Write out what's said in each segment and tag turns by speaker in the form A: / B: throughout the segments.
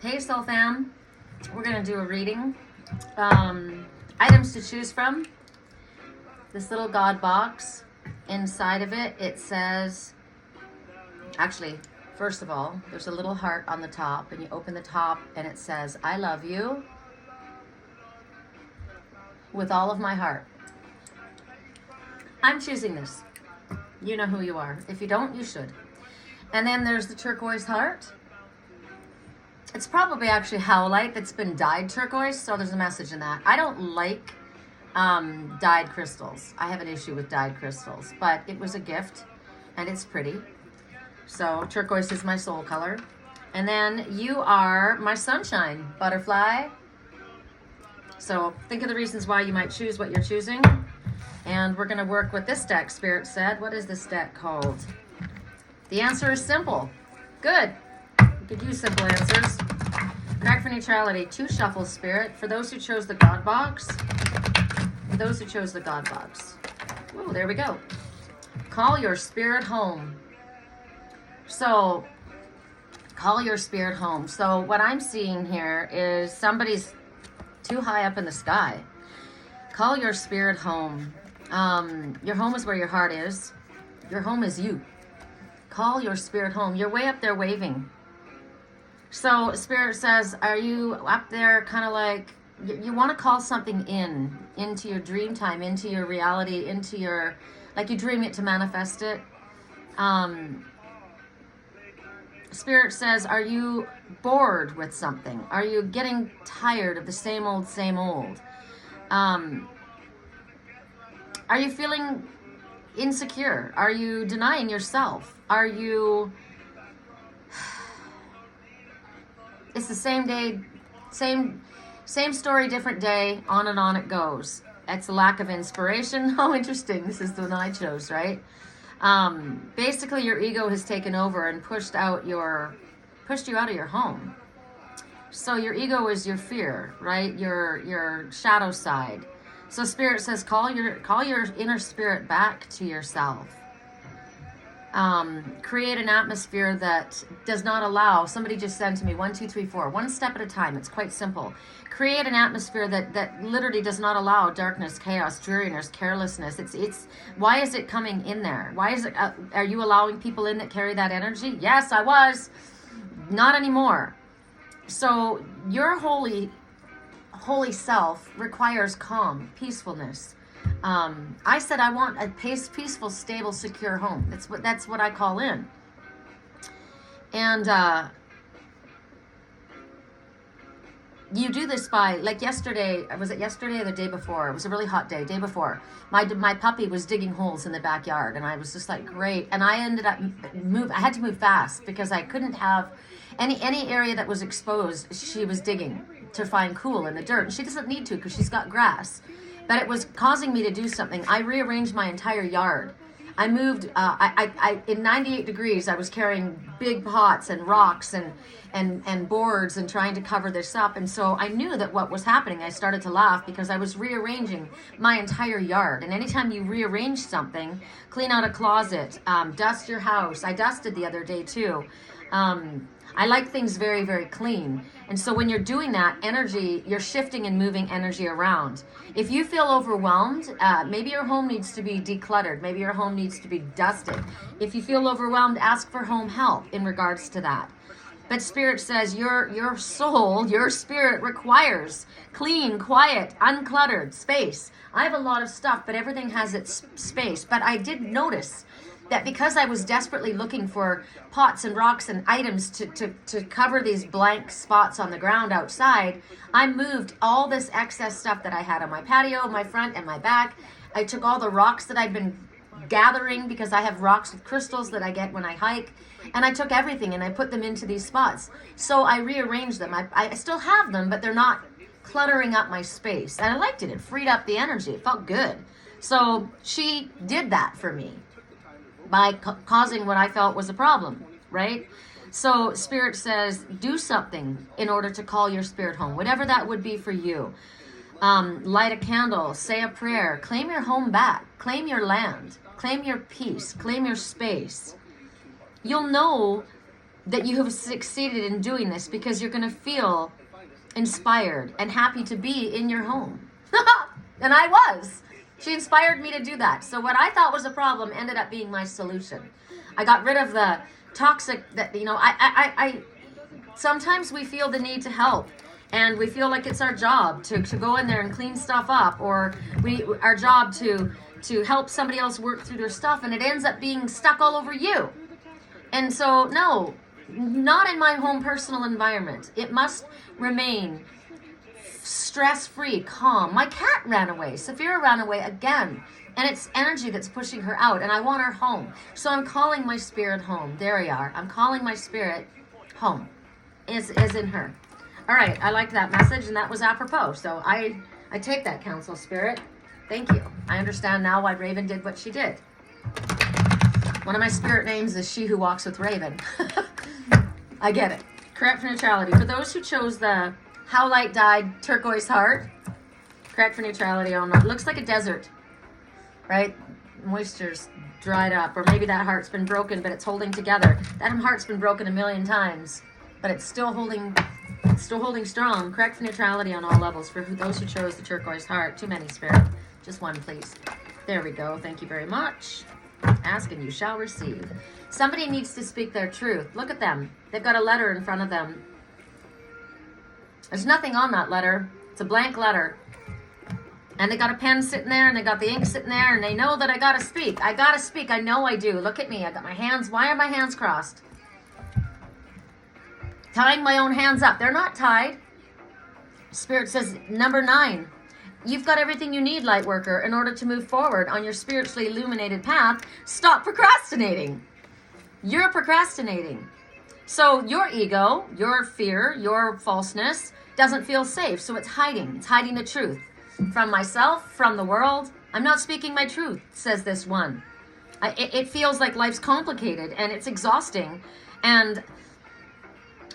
A: Hey Soul Fam, we're going to do a reading. Items to choose from. This little God box, inside of it, it says, actually, first of all, there's a little heart on the top, and you open the top and it says, I love you with all of my heart. I'm choosing this. You know who you are. If you don't, you should. And then there's the turquoise heart. It's probably actually Howlite that's been dyed turquoise, so there's a message in that. I don't like dyed crystals. I have an issue with dyed crystals, but it was a gift, and it's pretty. So turquoise is my soul color. And then you are my sunshine, butterfly. So think of the reasons why you might choose what you're choosing. And we're going to work with this deck, Spirit said. What is this deck called? The answer is simple. Good. We could use simple answers. Crack for neutrality. 2 shuffles, Spirit. For those who chose the God box. For those who chose the God box. Oh, there we go. Call your spirit home. So, call your spirit home. So, what I'm seeing here is somebody's too high up in the sky. Call your spirit home. Your home is where your heart is. Your home is you. Call your spirit home. You're way up there waving. So Spirit says, are you up there kind of like, you want to call something into your dream time, into your reality, into your, like you dream it to manifest it. Spirit says, are you bored with something? Are you getting tired of the same old, same old? Are you feeling insecure? Are you denying yourself? Are you... It's the same day, same story, different day, on and on it goes. It's a lack of inspiration. Oh, interesting. This is the one I chose, right? Basically, your ego has taken over and pushed you out of your home. So your ego is your fear, right? Your shadow side. So Spirit says, call your inner spirit back to yourself. Create an atmosphere that does not allow, somebody just said to me, 1, 2, 3, 4, one step at a time. It's quite simple. Create an atmosphere that literally does not allow darkness, chaos, dreariness, carelessness. It's why is it coming in there? Why is it, are you allowing people in that carry that energy? Yes, I was. Not anymore. So your holy self requires calm, peacefulness. I said I want a peaceful, stable, secure home. That's what I call in. And you do this by, like yesterday, was it yesterday or the day before? It was a really hot day before. My puppy was digging holes in the backyard, and I was just like, great. And I ended up I had to move fast because I couldn't have any area that was exposed. She was digging to find cool in the dirt. And she doesn't need to because she's got grass. But it was causing me to do something. I rearranged my entire yard. I moved, in 98 degrees, I was carrying big pots and rocks and boards and trying to cover this up. And so I knew that what was happening, I started to laugh because I was rearranging my entire yard. And anytime you rearrange something, clean out a closet, dust your house. I dusted the other day too. I like things very, very clean. And so when you're doing that energy, you're shifting and moving energy around. If you feel overwhelmed, maybe your home needs to be decluttered. Maybe your home needs to be dusted. If you feel overwhelmed, ask for home help in regards to that. But Spirit says your soul, your spirit requires clean, quiet, uncluttered space. I have a lot of stuff, but everything has its space. But I did notice that because I was desperately looking for pots and rocks and items to cover these blank spots on the ground outside, I moved all this excess stuff that I had on my patio, my front, and my back. I took all the rocks that I'd been gathering because I have rocks with crystals that I get when I hike, and I took everything and I put them into these spots. So I rearranged them. I still have them, but they're not cluttering up my space. And I liked it. It freed up the energy. It felt good. So she did that for me by causing what I felt was a problem, right? So Spirit says, do something in order to call your spirit home, whatever that would be for you. Light a candle, say a prayer, claim your home back, claim your land, claim your peace, claim your space. You'll know that you have succeeded in doing this, because you're going to feel inspired and happy to be in your home. And I was. She inspired me to do that. So what I thought was a problem ended up being my solution. I got rid of the toxic, that, you know, I sometimes we feel the need to help, and we feel like it's our job to go in there and clean stuff up, or our job to help somebody else work through their stuff, and it ends up being stuck all over you. And so, no, not in my home personal environment. It must remain stress-free, calm. My cat ran away. Saphira ran away again. And it's energy that's pushing her out, and I want her home. So I'm calling my spirit home. There you are. I'm calling my spirit home, is in her. All right, I like that message, and that was apropos. So I take that counsel, spirit. Thank you. I understand now why Raven did what she did. One of my spirit names is She Who Walks with Raven. I get it. Correct for neutrality. For those who chose the Howlite dyed turquoise heart, correct for neutrality on that. Looks like a desert, right? Moisture's dried up, or maybe that heart's been broken, but it's holding together. That heart's been broken a million times, but it's still holding strong. Correct for neutrality on all levels for those who chose the turquoise heart. Too many, spirit. Just one, please. There we go. Thank you very much. Ask and you shall receive. Somebody needs to speak their truth. Look at them. They've got a letter in front of them. There's nothing on that letter. It's a blank letter. And they got a pen sitting there, and they got the ink sitting there, and they know that I gotta speak. I gotta speak. I know I do. Look at me. I got my hands. Why are my hands crossed? Tying my own hands up. They're not tied. Spirit says, number 9. You've got everything you need, light worker, in order to move forward on your spiritually illuminated path. Stop procrastinating. You're procrastinating. So your ego, your fear, your falseness doesn't feel safe. So it's hiding. It's hiding the truth from myself, from the world. I'm not speaking my truth, says this one. It feels like life's complicated and it's exhausting. And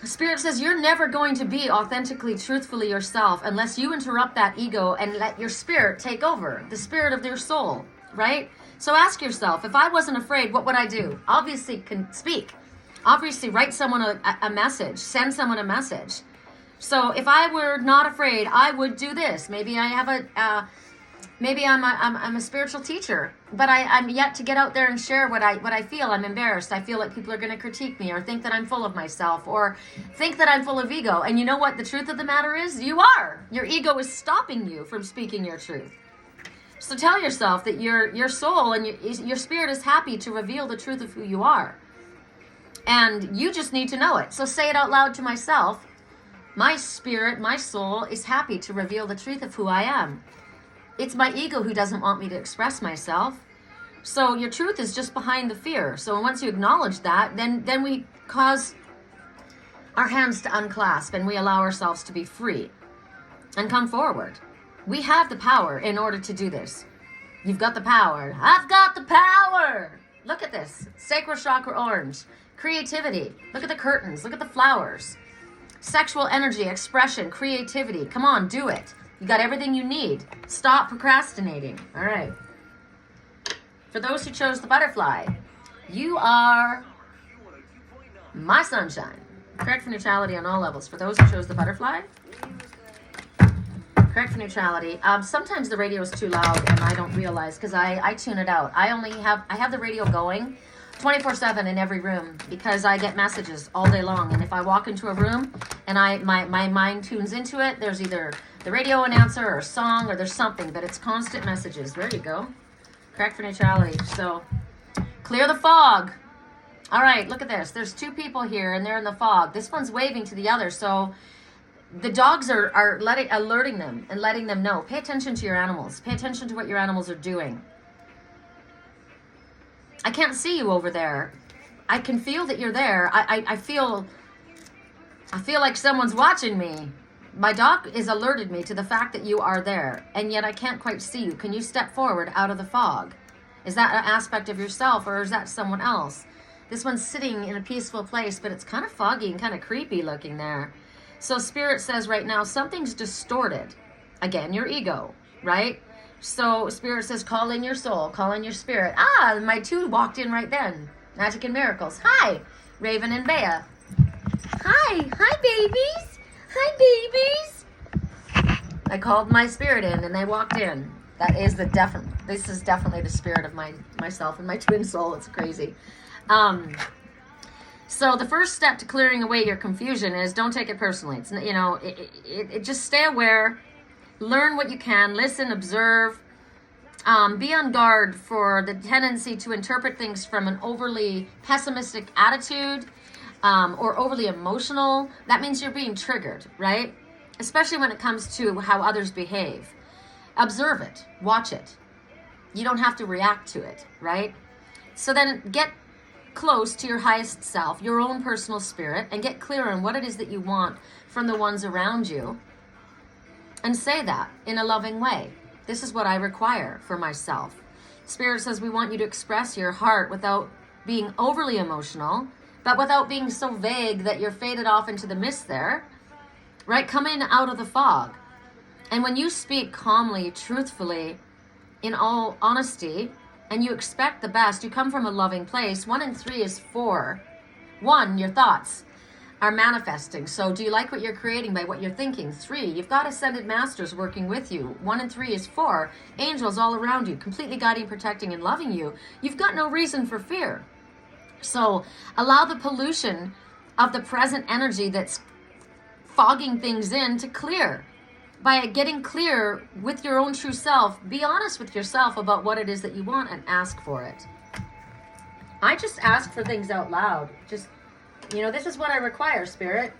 A: Spirit says you're never going to be authentically, truthfully yourself unless you interrupt that ego and let your spirit take over, the spirit of your soul, right? So ask yourself, if I wasn't afraid, what would I do? Obviously, can speak. Obviously, write someone a message, send someone a message. So if I were not afraid, I would do this. Maybe I have maybe I'm a spiritual teacher, but I'm yet to get out there and share what I feel. I'm embarrassed. I feel like people are going to critique me or think that I'm full of myself or think that I'm full of ego. And you know what the truth of the matter is? You are. Your ego is stopping you from speaking your truth. So tell yourself that your soul and your spirit is happy to reveal the truth of who you are. And you just need to know it. So say it out loud to myself. My spirit, my soul is happy to reveal the truth of who I am. It's my ego who doesn't want me to express myself. So your truth is just behind the fear. So once you acknowledge that, then we cause our hands to unclasp and we allow ourselves to be free and come forward. We have the power in order to do this. You've got the power. I've got the power. Look at this. Sacral chakra orange. Creativity. Look at the curtains. Look at the flowers. Sexual energy, expression, creativity. Come on, do it. You got everything you need. Stop procrastinating. All right. For those who chose the butterfly, you are my sunshine. Correct for neutrality on all levels. For those who chose the butterfly, correct for neutrality. Sometimes the radio is too loud and I don't realize because I tune it out. I have the radio going 24/7 in every room because I get messages all day long. And if I walk into a room and my mind tunes into it, there's either the radio announcer or a song or there's something, but it's constant messages. There you go. Correct for neutrality. So clear the fog. All right, look at this. There's 2 people here and they're in the fog. This one's waving to the other. So the dogs are alerting them and letting them know. Pay attention to your animals. Pay attention to what your animals are doing. I can't see you over there. I can feel that you're there. I feel like someone's watching me. My dog has alerted me to the fact that you are there, and yet I can't quite see you. Can you step forward out of the fog? Is that an aspect of yourself, or is that someone else? This one's sitting in a peaceful place, but it's kind of foggy and kind of creepy looking there. So Spirit says right now, something's distorted. Again, your ego, right? So Spirit says, call in your soul, call in your spirit. My 2 walked in right then. Magic and miracles. Hi, Raven and Bea. Hi babies. Hi babies. I called my spirit in and they walked in. This is definitely the spirit of myself and my twin soul. It's crazy. So the first step to clearing away your confusion is don't take it personally. It's, just stay aware, learn what you can, listen, observe, be on guard for the tendency to interpret things from an overly pessimistic attitude, or overly emotional. That means you're being triggered, right? Especially when it comes to how others behave. Observe it, watch it. You don't have to react to it, right? So then get close to your highest self, your own personal spirit, and get clear on what it is that you want from the ones around you. And say that in a loving way. This is what I require for myself. Spirit says we want you to express your heart without being overly emotional, but without being so vague that you're faded off into the mist there, right? Come in out of the fog. And when you speak calmly, truthfully, in all honesty, and you expect the best, you come from a loving place. 1 and 3 is 4. 1, your thoughts are manifesting. So do you like what you're creating by what you're thinking? 3, you've got ascended masters working with you. 1 and 3 is 4. Angels all around you, completely guiding, protecting, and loving you. You've got no reason for fear. So allow the pollution of the present energy that's fogging things in to clear. By getting clear with your own true self, be honest with yourself about what it is that you want and ask for it. I just ask for things out loud. Just, this is what I require, Spirit.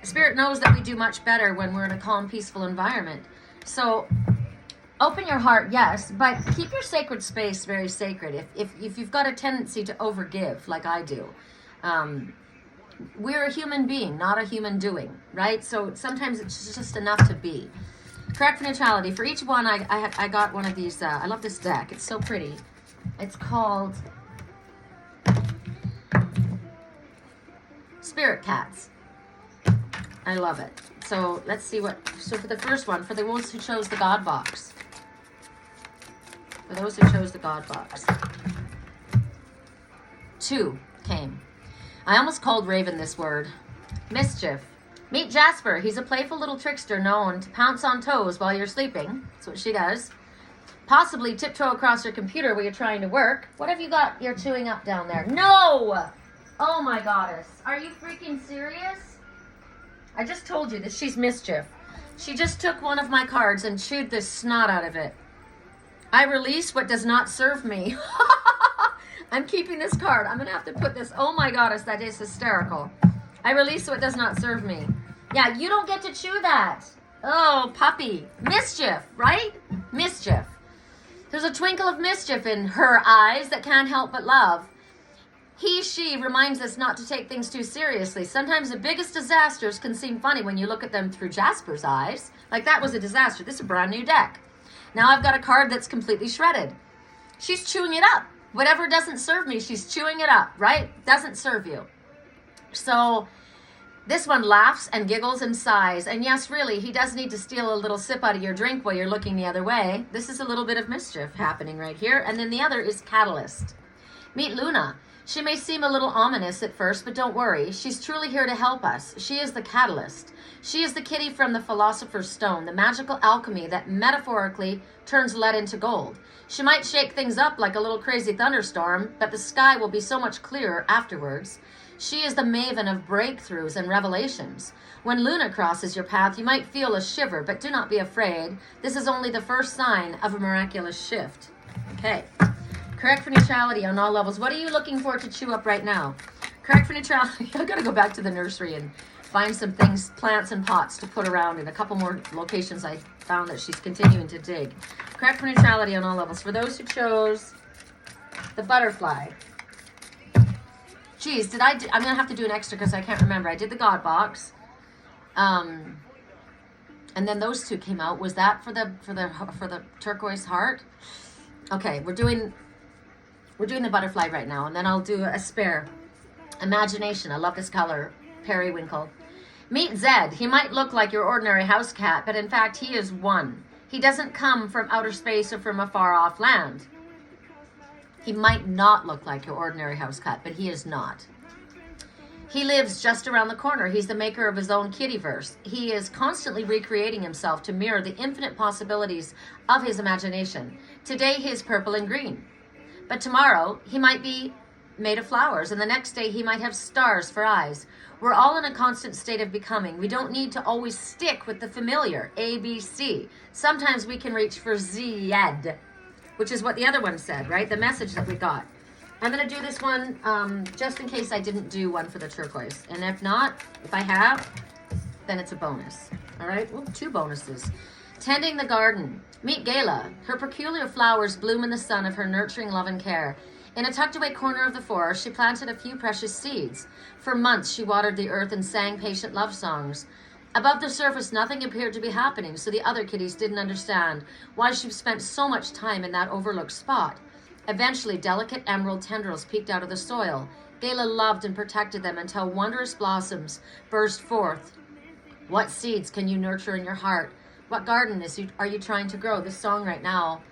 A: Spirit knows that we do much better when we're in a calm, peaceful environment. So open your heart, yes, but keep your sacred space very sacred. If you've got a tendency to overgive, like I do, we're a human being, not a human doing, right? So sometimes it's just enough to be. Correct for neutrality. For each one, I got one of these. I love this deck. It's so pretty. It's called Spirit Cats. I love it. So let's see so for the first one, for the ones who chose the God box. For those who chose the God box. 2 came. I almost called Raven this word. Mischief. Meet Jasper. He's a playful little trickster known to pounce on toes while you're sleeping. That's what she does. Possibly tiptoe across your computer while you're trying to work. What have you got you're chewing up down there? No! Oh my goddess. Are you freaking serious? I just told you that she's Mischief. She just took one of my cards and chewed the snot out of it. I release what does not serve me. I'm keeping this card. I'm going to have to put this. Oh my goddess, that is hysterical. I release what does not serve me. Yeah, you don't get to chew that. Oh, puppy. Mischief, right? Mischief. There's a twinkle of mischief in her eyes that can't help but love. She reminds us not to take things too seriously. Sometimes the biggest disasters can seem funny when you look at them through Jasper's eyes. Like that was a disaster. This is a brand new deck. Now I've got a card that's completely shredded. She's chewing it up. Whatever doesn't serve me, she's chewing it up, right? Doesn't serve you. So this one laughs and giggles and sighs. And yes, really, he does need to steal a little sip out of your drink while you're looking the other way. This is a little bit of mischief happening right here. And then the other is Catalyst. Meet Luna. She may seem a little ominous at first, but don't worry. She's truly here to help us. She is the catalyst. She is the kitty from the Philosopher's Stone, the magical alchemy that metaphorically turns lead into gold. She might shake things up like a little crazy thunderstorm, but the sky will be so much clearer afterwards. She is the maven of breakthroughs and revelations. When Luna crosses your path, you might feel a shiver, but do not be afraid. This is only the first sign of a miraculous shift. Okay. Correct for neutrality on all levels. What are you looking for to chew up right now? Correct for neutrality. I've got to go back to the nursery and find some things, plants and pots to put around in a couple more locations I found that she's continuing to dig. Correct for neutrality on all levels. For those who chose the butterfly. Geez, I'm going to have to do an extra because I can't remember. I did the God box. And then those two came out. Was that for the turquoise heart? Okay, we're doing the butterfly right now, and then I'll do a spare. Imagination. I love this color. Periwinkle. Meet Zed. He might look like your ordinary house cat, but in fact he is one. He doesn't come from outer space or from a far-off land. He might not look like your ordinary house cat, but he is not. He lives just around the corner. He's the maker of his own kittyverse. He is constantly recreating himself to mirror the infinite possibilities of his imagination. Today he is purple and green, but tomorrow he might be made of flowers, and the next day he might have stars for eyes. We're all in a constant state of becoming. We don't need to always stick with the familiar, A, B, C. Sometimes we can reach for Z, which is what the other one said, right? The message that we got. I'm going to do this one just in case I didn't do one for the turquoise. And if not, if I have, then it's a bonus. All right? Ooh, 2 bonuses. Tending the garden. Meet Gala. Her peculiar flowers bloom in the sun of her nurturing love and care. In a tucked-away corner of the forest, she planted a few precious seeds. For months, she watered the earth and sang patient love songs. Above the surface, nothing appeared to be happening, so the other kitties didn't understand why she spent so much time in that overlooked spot. Eventually, delicate emerald tendrils peeked out of the soil. Gala loved and protected them until wondrous blossoms burst forth. What seeds can you nurture in your heart? What garden are you trying to grow? This song right now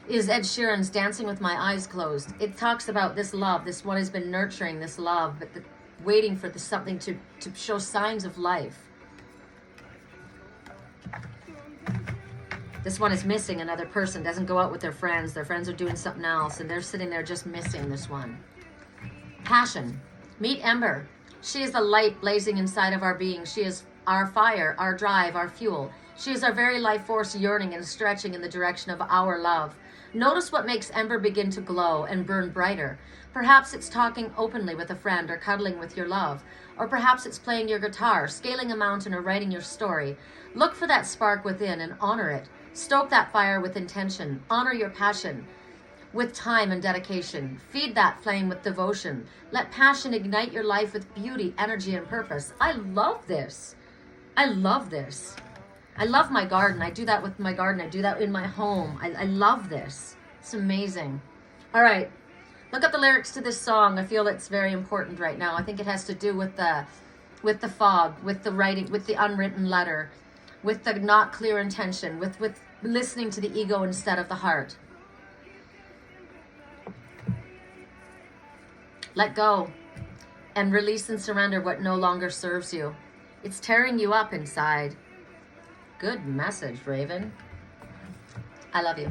A: is Ed Sheeran's Dancing with My Eyes Closed. It talks about this love, this one has been nurturing this love, but waiting for something to show signs of life. This one is missing another person, doesn't go out with their friends are doing something else, and they're sitting there just missing this one. Passion. Meet Ember. She is the light blazing inside of our being. She is our fire, our drive, our fuel. She is our very life force yearning and stretching in the direction of our love. Notice what makes Ember begin to glow and burn brighter. Perhaps it's talking openly with a friend or cuddling with your love. Or perhaps it's playing your guitar, scaling a mountain, or writing your story. Look for that spark within and honor it. Stoke that fire with intention. Honor your passion with time and dedication. Feed that flame with devotion. Let passion ignite your life with beauty, energy, and purpose. I love this. I love this. I love my garden. I do that with my garden. I do that in my home. I love this. It's amazing. All right. Look up the lyrics to this song. I feel it's very important right now. I think it has to do with the fog, with the writing, with the unwritten letter, with the not clear intention, with listening to the ego instead of the heart. Let go and release and surrender what no longer serves you. It's tearing you up inside. Good message, Raven. I love you.